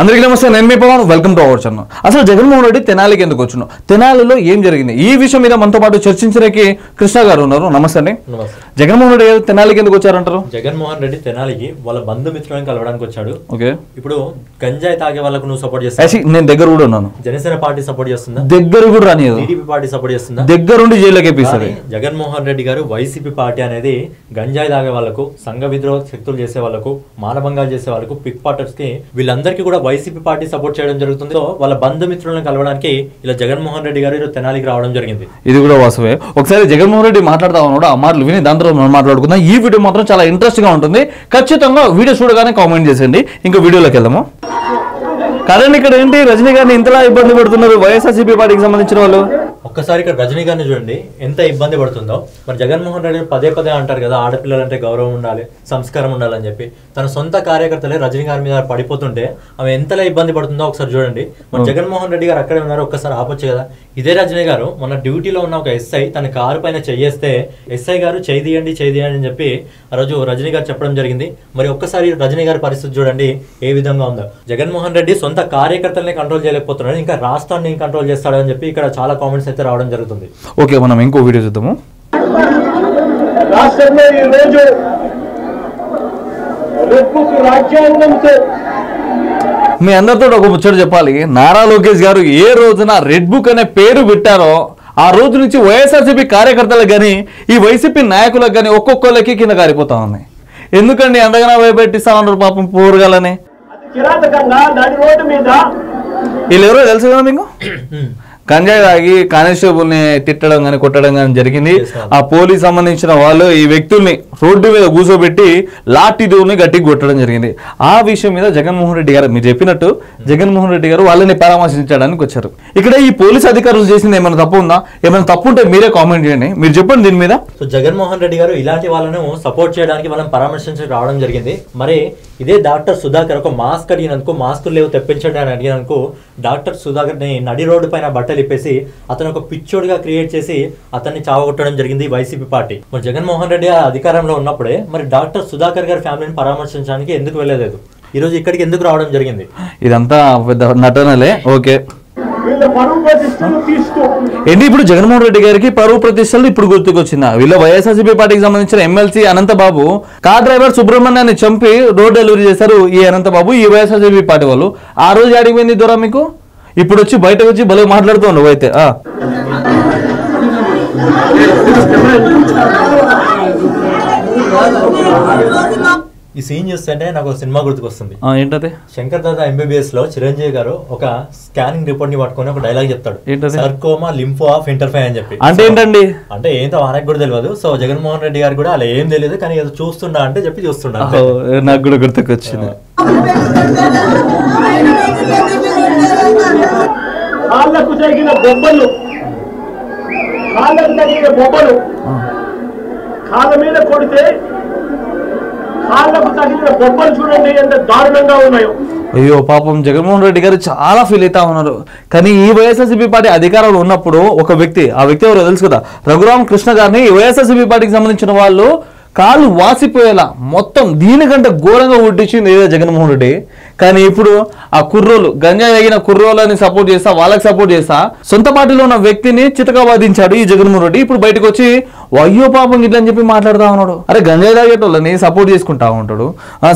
అందరికీ నమస్తే, నేను మీ Pavan. Welcome to our channel. అసలు జగన్మోహన్ రెడ్డి తెనాలికి ఎందుకు వచ్చును, తెనాలిలో ఏం జరిగింది, ఈ విషయం మీద మనతో పాటు చర్చించడానికి కృష్ణ గారు ఉన్నారు. నమస్తే అండి. జగన్మోహన్ రెడ్డి గారు తెనాలికి ఎందుకు వచ్చారంటారు? జగన్మోహన్ రెడ్డి తెనాలికి వాళ్ళ బంధుమిత్రులను కలవడానికి వచ్చాడు. ఓకే, ఇప్పుడు గంజాయి తాగే వాళ్ళకు నువ్వు సపోర్ట్ చేస్తావు? నేను దగ్గర కూడా ఉన్నాను. జనసేన పార్టీ సపోర్ట్ చేస్తుందా? దగ్గర కూడా రానియదు. టీడీపీ పార్టీ సపోర్ట్ చేస్తుందా? దగ్గరుండి జైలుకి ఎక్కిస్తారు. జగన్మోహన్ రెడ్డి గారు వైసీపీ పార్టీ అనేది గంజాయి తాగే వాళ్ళకు, సంఘ విద్రోహ శక్తులు చేసే వాళ్ళకు, మానభంగాలు చేసే వాళ్ళకు, పిక్ పార్టర్స్ కి, వీళ్ళందరికీ కూడా వైసీపీ పార్టీ సపోర్ట్ చేయడం జరుగుతుంది. వాళ్ళ బంధుమిత్రులను కలవడానికి ఇలా జగన్మోహన్ రెడ్డి గారు తెనాలికి రావడం జరిగింది. ఇది కూడా వాస్తవే. ఒకసారి జగన్మోహన్ రెడ్డి మాట్లాడుతా ఉన్నాడు, ఆ మాటలు విని దాని తర్వాత మనం మాట్లాడుకుందాం. ఈ వీడియో మాత్రం చాలా ఇంట్రెస్ట్ గా ఉంటుంది. ఖచ్చితంగా వీడియో చూడగానే కామెంట్ చేసేయండి. ఇంకా వీడియోలోకి వెళ్దాము. కదండి, ఇక్కడ ఏంటి రజనీ గారిని ఇంతలా ఇబ్బంది పడుతున్నారు వైఎస్ఆర్సీపీ పార్టీకి సంబంధించిన వాళ్ళు. ఒక్కసారి ఇక్కడ రజనీ గారిని చూడండి ఎంత ఇబ్బంది పడుతుందో. మరి జగన్మోహన్ రెడ్డి పదే పదే అంటారు కదా, ఆడపిల్లలంటే గౌరవం ఉండాలి, సంస్కారం ఉండాలని చెప్పి. తన సొంత కార్యకర్తలే రజనీ గారి మీద పడిపోతుంటే ఆమె ఎంతలా ఇబ్బంది పడుతుందో ఒకసారి చూడండి. మరి జగన్మోహన్ రెడ్డి గారు అక్కడే ఉన్నారు, ఒక్కసారి ఆపొచ్చు కదా. ఇదే రజనీ గారు మన డ్యూటీలో ఉన్న ఒక ఎస్ఐ తన కారు పైన చెయ్యేస్తే ఎస్ఐ గారు చేయండి అని చెప్పి ఆ రోజు రజనీ గారు చెప్పడం జరిగింది. మరి ఒక్కసారి రజనీ గారి పరిస్థితి చూడండి ఏ విధంగా ఉందో. జగన్మోహన్ రెడ్డి సొంత కార్యకర్తల్ని కంట్రోల్ చేయలేకపోతున్నాడు, ఇంకా రాష్ట్రాన్ని కంట్రోల్ చేస్తాడని చెప్పి ఇక్కడ చాలా కామెంట్స్ అయితే రావడం జరుగుతుంది. ఓకే, మనం ఇంకో వీడియో చూద్దాము. రాష్ట్రంలో ఈ రోజు మీ అందరితో ఒక ముచ్చట చెప్పాలి. నారా లోకేష్ గారు ఏ రోజున రెడ్ బుక్ అనే పేరు పెట్టారో ఆ రోజు నుంచి వైఎస్ఆర్సీపీ కార్యకర్తలకు కానీ ఈ వైసీపీ నాయకులకు కానీ ఒక్కొక్కరికి కింద కారిపోతా ఉన్నాయి. ఎందుకండి అంతగానో భయపెట్టిస్తా ఉన్నారు పాపం పోరుగాలని. వీళ్ళు ఎవరో తెలుసు కదా మీకు? గంజాయి తాగి కానిస్టేబుల్ని తిట్టడం కానీ కొట్టడం కానీ జరిగింది. ఆ పోలీస్ సంబంధించిన వాళ్ళు ఈ వ్యక్తుల్ని రోడ్డు మీద కూర్చోబెట్టి లాఠీతోని గట్టిగా కొట్టడం జరిగింది. ఆ విషయం మీద జగన్మోహన్ రెడ్డి గారు మీరు చెప్పినట్టు జగన్మోహన్ రెడ్డి గారు వాళ్ళని పరామర్శించడానికి వచ్చారు. ఇక్కడ ఈ పోలీస్ అధికారులు చేసింది ఏమైనా తప్పు ఉందా? ఏమైనా తప్పు ఉంటే మీరే కామెంట్ చేయండి, మీరు చెప్పండి దీని మీద. సో జగన్మోహన్ రెడ్డి గారు ఇలాంటి వాళ్ళను సపోర్ట్ చేయడానికి వాళ్ళని పరామర్శించడానికి రావడం జరిగింది. మరి ఇదే డాక్టర్ సుధాకర్ ఒక మాస్క్ అడిగినందుకు, మాస్కులు లేవు తెప్పించండి అని అడిగినందుకు డాక్టర్ సుధాకర్ ని నడి రోడ్డు పైన బట్టలు ఇప్పేసి అతను ఒక పిచ్చోడిగా క్రియేట్ చేసి అతన్ని చావగొట్టడం జరిగింది వైసీపీ పార్టీ. మరి జగన్మోహన్ రెడ్డి అధికారంలో ఉన్నప్పుడే మరి డాక్టర్ సుధాకర్ గారి ఫ్యామిలీని పరామర్శించడానికి ఎందుకు వెళ్ళలేదు? ఈ రోజు ఇక్కడికి ఎందుకు రావడం జరిగింది? ఇదంతా పెద్ద నటనలే. ఓకే ఏంటి ఇప్పుడు జగన్మోహన్ రెడ్డి గారికి పరువు ప్రతిష్టలు ఇప్పుడు గుర్తుకొచ్చిందా? వీళ్ళ వైఎస్ఆర్సీపీ పార్టీకి సంబంధించిన ఎమ్మెల్సీ అనంతబాబు కార్ డ్రైవర్ సుబ్రహ్మణ్యాన్ని చంపి డోర్ డెలివరీ చేశారు ఈ అనంతబాబు, ఈ వైఎస్ఆర్సీపీ పార్టీ వాళ్ళు. ఆ రోజు అడిగిపోయింది దూరం మీకు, ఇప్పుడు వచ్చి బయటకు వచ్చి భలే మాట్లాడుతూ ఉండవు అయితే. ఈ సీన్ చూస్తుంటే నాకు ఒక సినిమా గుర్తుకొస్తుంది. ఏంటది? శంకర్ దాదా ఎంబీబీఎస్ లో చిరంజీవి గారు ఒక స్కానింగ్ రిపోర్ట్ ని పట్టుకొని ఒక డైలాగ్ చెప్తాడు, సర్కోమా లింఫో ఆఫ్ ఇంటర్ఫై అని చెప్పి. అంటే ఏంటండి? అంటే ఏంటో ఆయనకు కూడా తెలియదు. సో జగన్మోహన్ రెడ్డి గారు కూడా అలా ఏం తెలియదు, కానీ ఏదో చూస్తుండా అంటే చెప్పి చూస్తుండా. నాకు కూడా గుర్తుకొచ్చింది. కాళ్ళకు తగిన బొబ్బలు, కాళ్ళ మీద కొడితే కాళ్ళకు తగిలిన బొబ్బలు చూడండి ఎంత దారుణంగా ఉన్నాయో. అయ్యో పాపం జగన్మోహన్ రెడ్డి గారు చాలా ఫీల్ అవుతా ఉన్నారు. కానీ ఈ వైఎస్ఆర్సీపీ పార్టీ అధికారంలో ఉన్నప్పుడు ఒక వ్యక్తి, ఆ వ్యక్తి ఎవరో తెలుసు కదా, రఘురామ కృష్ణ గారిని వైఎస్ఆర్సీపీ పార్టీకి సంబంధించిన వాళ్ళు కాళ్ళు వాసిపోయేలా మొత్తం దీనికంటే ఘోరంగా ఉడ్డించింది ఏదో జగన్మోహన్ రెడ్డి. కానీ ఇప్పుడు ఆ కుర్రోలు గంజాయి తగిన కుర్రోలని సపోర్ట్ చేస్తా, వాళ్ళకి సపోర్ట్ చేస్తా సొంత పార్టీలో ఉన్న వ్యక్తిని చితకా వాదించాడు ఈ జగన్మోహన్ రెడ్డి. ఇప్పుడు బయటకు వచ్చి అయ్యో పాపం ఇట్లా అని చెప్పి మాట్లాడుతూ ఉన్నాడు. అరే గంజాయి తాగేటోళ్ళని సపోర్ట్ చేసుకుంటా ఉంటాడు,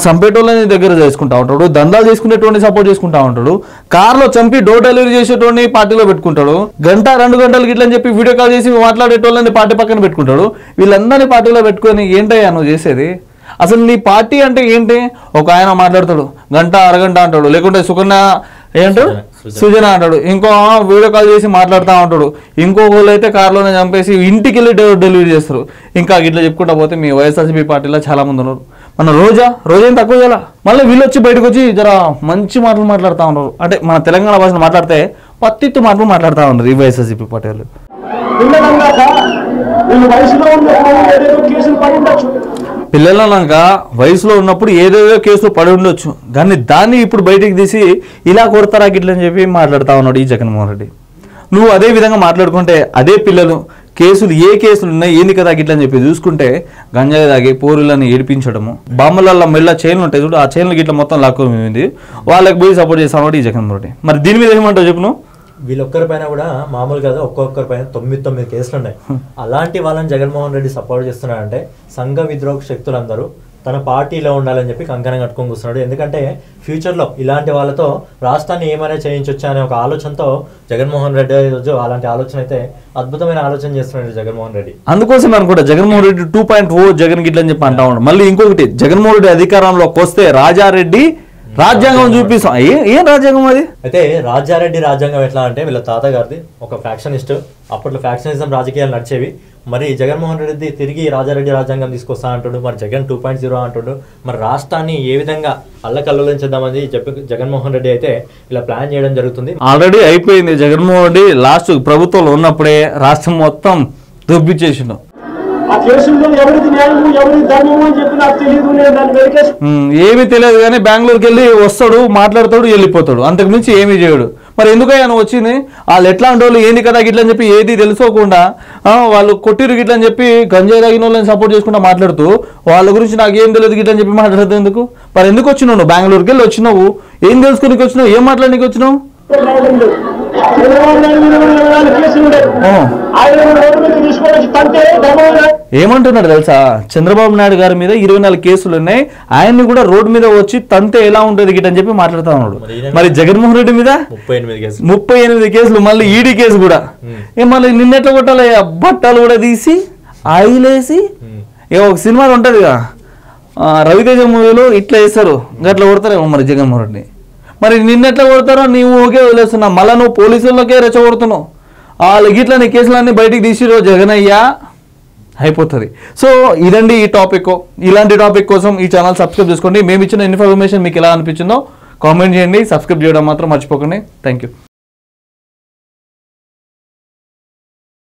చంపేటోళ్ళని దగ్గర చేసుకుంటా ఉంటాడు, దందాలు చేసుకునేటువంటి సపోర్ట్ చేసుకుంటా ఉంటాడు, కార్లో చంపి డోర్ డెలివరీ చేసేటోడిని పార్టీలో పెట్టుకుంటాడు, 1-2 గంటలు ఇట్లని చెప్పి వీడియో కాల్ చేసి మాట్లాడేటోళ్ళని పార్టీ పక్కన పెట్టుకుంటాడు. వీళ్ళందరినీ పార్టీలో పెట్టుకొని ఏంటయ్యా నువ్వు చేసేది? అసలు నీ పార్టీ అంటే ఏంటి? ఒక ఆయన మాట్లాడతాడు గంట అరగంట అంటాడు, లేకుంటే సుకన్య ఏంటాడు సుజన అంటాడు, ఇంకో వీడియో కాల్ చేసి మాట్లాడుతూ ఉంటాడు, ఇంకొకళ్ళు అయితే కార్లోనే చంపేసి ఇంటికి వెళ్ళి డెలివరీ చేస్తారు. ఇంకా ఇట్లా చెప్పుకుంటా పోతే మీ వైఎస్ఆర్సీపీ పార్టీలో చాలా మంది ఉన్నారు. మన రోజా ఏం తక్కువ చేయాల, మళ్ళీ వీళ్ళు వచ్చి బయటకు వచ్చి జర మంచి మాటలు మాట్లాడుతూ ఉన్నారు. అంటే మన తెలంగాణ భాషను మాట్లాడితే పత్తిత్తు మాటలు మాట్లాడుతూ ఉన్నారు ఈ వైఎస్ఆర్సీపీ పార్టీ వాళ్ళు. పిల్లలన్నాక వయసులో ఉన్నప్పుడు ఏదేదో కేసులు పడి ఉండొచ్చు, కానీ దాన్ని ఇప్పుడు బయటికి తీసి ఇలా కొడతారా గిట్లని చెప్పి మాట్లాడుతూ ఉన్నాడు ఈ జగన్మోహన్ రెడ్డి. నువ్వు అదే విధంగా మాట్లాడుకుంటే అదే పిల్లలు కేసులు ఏ కేసులు ఉన్నాయి ఏంది కదా గిట్లా అని చెప్పి చూసుకుంటే గంజాయి తాగి పోరులని ఏడిపించడము, బామ్మల మెళ్ళ చైన్లు ఉంటాయి చూడు, ఆ చైన్లు గిట్లా మొత్తం లాక్కోమింది, వాళ్ళకి పోయి సపోర్ట్ చేస్తాను ఈ జగన్మోహన్ రెడ్డి. మరి దీని మీద ఏమంటావు చెప్పు నువ్వు? వీళ్ళొక్కరి పైన కూడా మామూలు కదా, ఒక్కొక్కరి పైన 9 కేసులు ఉన్నాయి. అలాంటి వాళ్ళని జగన్మోహన్ రెడ్డి సపోర్ట్ చేస్తున్నాడంటే సంఘ విద్రోహ శక్తులందరూ తన పార్టీలో ఉండాలని చెప్పి కంకణం కట్టుకొని కూర్చున్నాడు. ఎందుకంటే ఫ్యూచర్లో ఇలాంటి వాళ్ళతో రాష్ట్రాన్ని ఏమైనా చేయించొచ్చా అనే ఒక ఆలోచనతో జగన్మోహన్ రెడ్డి ఈరోజు అలాంటి ఆలోచన అయితే అద్భుతమైన ఆలోచన చేస్తున్నాడు జగన్మోహన్ రెడ్డి. అందుకోసం అనుకుంటా జగన్మోహన్ రెడ్డి 2.0 జగన్ గిట్ల అని చెప్పి అంటా ఉన్నాడు. మళ్ళీ ఇంకొకటి, జగన్మోహన్ రెడ్డి అధికారంలోకి వస్తే రాజారెడ్డి రాజ్యాంగం చూపిస్తాం. ఏం రాజ్యాంగం అది? అయితే రాజారెడ్డి రాజ్యాంగం ఎట్లా అంటే వీళ్ళ తాతగారిది ఒక ఫ్యాక్షనిస్ట్, అప్పట్లో ఫ్యాక్షనిజం రాజకీయాలు నడిచేవి. మరి జగన్మోహన్ రెడ్డి తిరిగి రాజారెడ్డి రాజ్యాంగం తీసుకొస్తా అంటుడు, మరి జగన్ 2.0 అంటుడు. మరి రాష్ట్రాన్ని ఏ విధంగా అల్లకల్లోలం చేద్దామని చెప్పి జగన్మోహన్ రెడ్డి అయితే ఇలా ప్లాన్ చేయడం జరుగుతుంది. ఆల్రెడీ అయిపోయింది. జగన్మోహన్ రెడ్డి లాస్ట్ ప్రభుత్వంలో ఉన్నప్పుడే రాష్ట్రం మొత్తం దొబ్బిచ్చేసిండు. ఆ కేసుల్లో ఎవరిది న్యాయము ఎవరిది ధర్మము అని చెప్పి నాకు తెలియదు. నేను దాన్ని వెరికేసి ఏమీ తెలియదు కానీ బెంగళూరుకి వెళ్ళి వస్తాడు, మాట్లాడతాడు, వెళ్ళిపోతాడు, అంతకు మించి ఏమీ చేయడు. మరి ఎందుకయ్యా నువ్వు వచ్చింది? వాళ్ళు ఎట్లా అంటే వాళ్ళు ఏంది కదా గిట్లని చెప్పి ఏది తెలుసుకోకుండా వాళ్ళు కొట్టిరు గిట్లని చెప్పి గంజాయి తాగిన వాళ్ళని సపోర్ట్ చేసుకుంటా మాట్లాడుతూ వాళ్ళ గురించి నాకు ఏం తెలియదు గిట్లని చెప్పి మాట్లాడదు ఎందుకు? మరి ఎందుకు వచ్చినావు నువ్వు? బెంగళూరుకి వెళ్ళి వచ్చినావు, ఏం తెలుసుకోనికి వచ్చినావు, ఏం మాట్లాడడానికి వచ్చినావు? ఏమంటున్నాడు తెలుసా? చంద్రబాబు నాయుడు గారి మీద 24 కేసులు ఉన్నాయి, ఆయన్ని కూడా రోడ్డు మీద వచ్చి తంతే ఎలా ఉంటుంది గిట్ అని చెప్పి మాట్లాడుతా ఉన్నాడు. మరి జగన్మోహన్ రెడ్డి మీద 38 కేసులు, మళ్ళీ ఈడీ కేసు కూడా. మళ్ళీ నిన్నెట్లా కొట్టాలి? బట్టలు కూడా తీసి ఆయిలేసి ఒక సినిమా ఉంటది కదా రవితేజ మూవీలో, ఇట్లా వేస్తారు, గట్లా కొడతారేమో మరి జగన్మోహన్ రెడ్డి. మరి నిన్నెట్లా కొడతారో నీవు ఓకే వదిలేస్తున్నావు, మళ్ళీ నువ్వు పోలీసులకే రెచ్చగొడుతున్నావు. వాళ్ళ గిట్ల నీ కేసులన్నీ బయటికి తీసిరో జగనయ్యా అయిపోతుంది. సో ఇదండి ఈ టాపిక్. ఇలాంటి టాపిక్ కోసం ఈ ఛానల్ సబ్స్క్రైబ్ చేసుకోండి. మేము ఇచ్చిన ఇన్ఫర్మేషన్ మీకు ఎలా అనిపించిందో కామెంట్ చేయండి. సబ్స్క్రైబ్ చేయడం మాత్రం మర్చిపోకండి. Thank you.